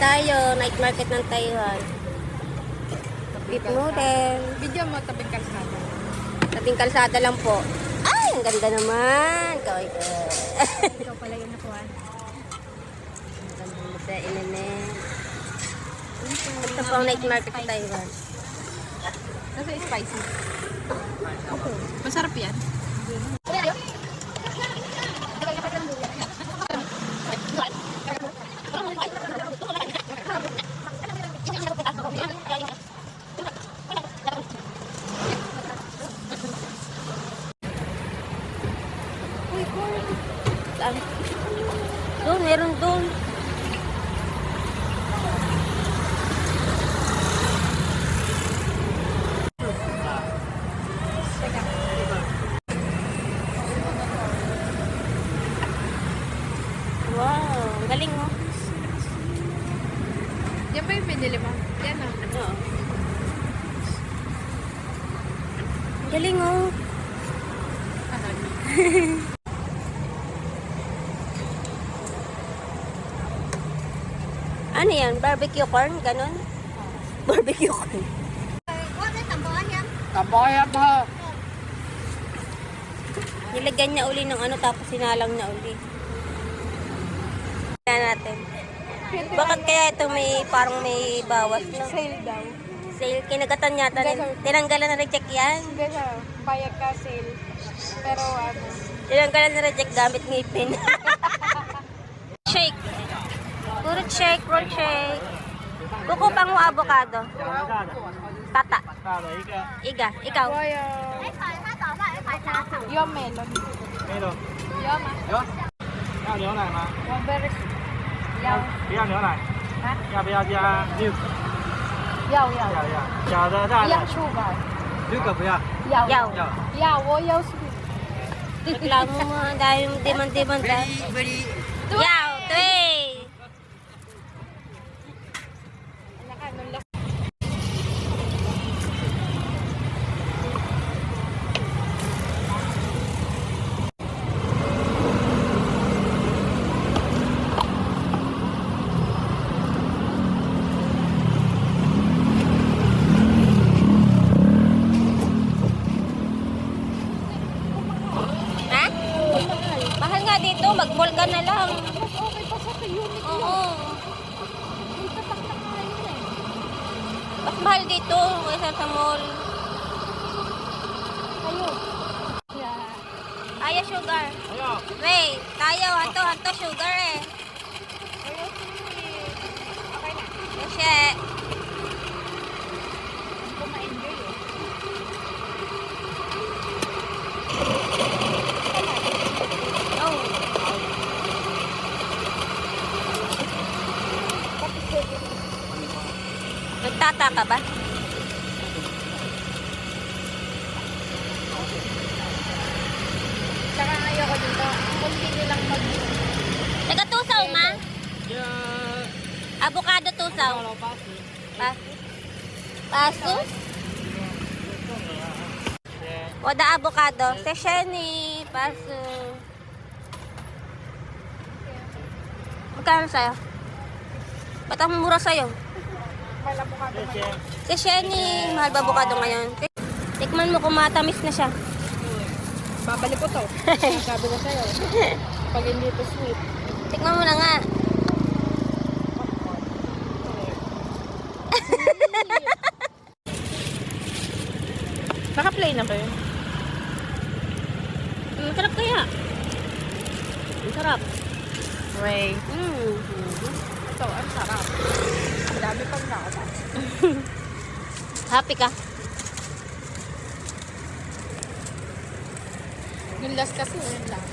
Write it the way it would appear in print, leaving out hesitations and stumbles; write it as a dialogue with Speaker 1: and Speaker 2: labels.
Speaker 1: tayo. Night market ng Taiwan. Beef noodle.
Speaker 2: Video mo, tabing kalsada.
Speaker 1: Tabing kalsada lang po. Ay, ang ganda naman. Kaway ka.
Speaker 2: Ikaw pala yung nakuha.
Speaker 1: Ang ganda mo sa inanin. Ito po ang night market ng Taiwan.
Speaker 2: Nasa spicy. Masarap yan.
Speaker 1: Saan? Doon, meron doon. Wow, ang galing mo.
Speaker 2: Yan ba yung pinili mo? Yan ah.
Speaker 1: Oo. Ang galing oh. Ano yan? Barbecue corn? Ganon? Barbecue corn.
Speaker 2: Kabaya ba?
Speaker 1: Nilagyan niya uli ng ano tapos sinalang na uli. Tingnan natin. Bakit kaya ito may parang may bawas no?
Speaker 2: Sale daw.
Speaker 1: Sale, kinagatan yata. Tinanggalan na reject yan.
Speaker 2: Hindi siya. Bayad ka sale. Pero ano.
Speaker 1: Tinanggalan na reject gamit ngipin. Shake. Puro shake, roll shake. Buko pang avocado. Tata. Iga, ikaw.
Speaker 2: Kabaya. Yung melon.
Speaker 3: Melon
Speaker 2: Yung ah.
Speaker 3: 有要牛奶吗？
Speaker 2: Strawberry.
Speaker 3: 不要牛奶。要不要加六？
Speaker 2: 要
Speaker 3: 要。小的大的。
Speaker 2: sugar.
Speaker 3: 六个不要。
Speaker 1: Yaw.
Speaker 3: 要。
Speaker 2: 我要 sweet.
Speaker 1: Reklamo mo, ang dahil demand. Yaw, tway. Ha? Mahal nga dito, mag-mall ka na lang.
Speaker 2: Okay pa sa unit.
Speaker 1: Oo.
Speaker 2: Tatak na kayo eh.
Speaker 1: Mas mahal dito kaysa sa mall.
Speaker 2: Kayo. Yeah.
Speaker 1: Aya sugar.
Speaker 3: 还有。
Speaker 1: Wait, tayo, hanto sugar eh.
Speaker 2: Kayo sweet. Okay na.
Speaker 1: Kasi,
Speaker 2: Hindi ko ma-enjoy eh.
Speaker 1: oh. Nagtata ka ba?
Speaker 2: Tsaka ayoko dito. Continue lang mag...
Speaker 1: Taga-tusaw ma?
Speaker 3: 要。
Speaker 1: Avocado tusaw.
Speaker 3: 到了80。
Speaker 1: Paso? Oda avocado. Sesheni. Paso. Magkano sa'yo? Ba't ang mura sa'yo?
Speaker 2: Kala mo ka
Speaker 3: 谢谢。
Speaker 1: Sesheni. Mahal ba avocado ngayon? Tikman mo kung matamis na siya.
Speaker 2: Babalik ko to. Sabi ko sa'yo. Pag hindi to sweet.
Speaker 1: Tikman mo na nga.
Speaker 2: Naka-play na ba yun?
Speaker 1: Masarap kaya. Masarap.
Speaker 2: Ray.
Speaker 1: Mm.
Speaker 2: Ito, ang sarap. Ang dami pang nakata.
Speaker 1: Happy ka?
Speaker 2: Yung last kasi, yun lang.